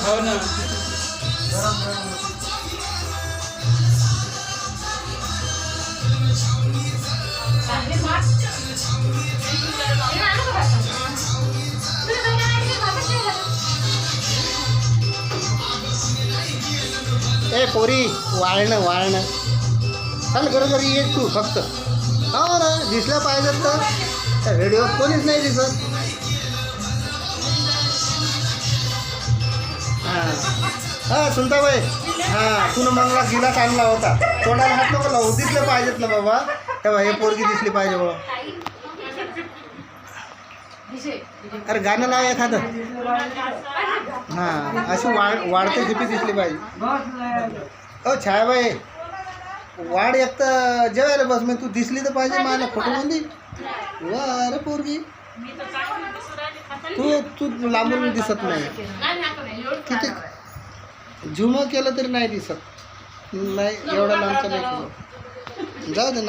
हो ना. ए पोरी वाळणं वाळणं चाल बरोबर ये तू फक्त. हो ना दिसल्या पाहिजेत तर त्या व्हिडिओत कोणीच नाही दिसत. हां हां सुनताबाई हां तू मंगला गिलास आणला होता तोंडाला हात नको लावू. दिसले पाहिजेत ना बाबा तेव्हा हे पोरगी दिसली पाहिजे बाबा. अरे गाणं लाव एखादं. हां अशी वाढते झिपी दिसली पाहिजे. ओ छायाबाई वाढ एक तर जेवायला बस मग तू दिसली तर पाहिजे मला फोटोमध्ये. वा अरे पोरगी तू लांबून दिसत नाही. किती झुम केलं तरी नाही दिसत. नाही एवढा लांबचा नाही जाऊ दे नाही.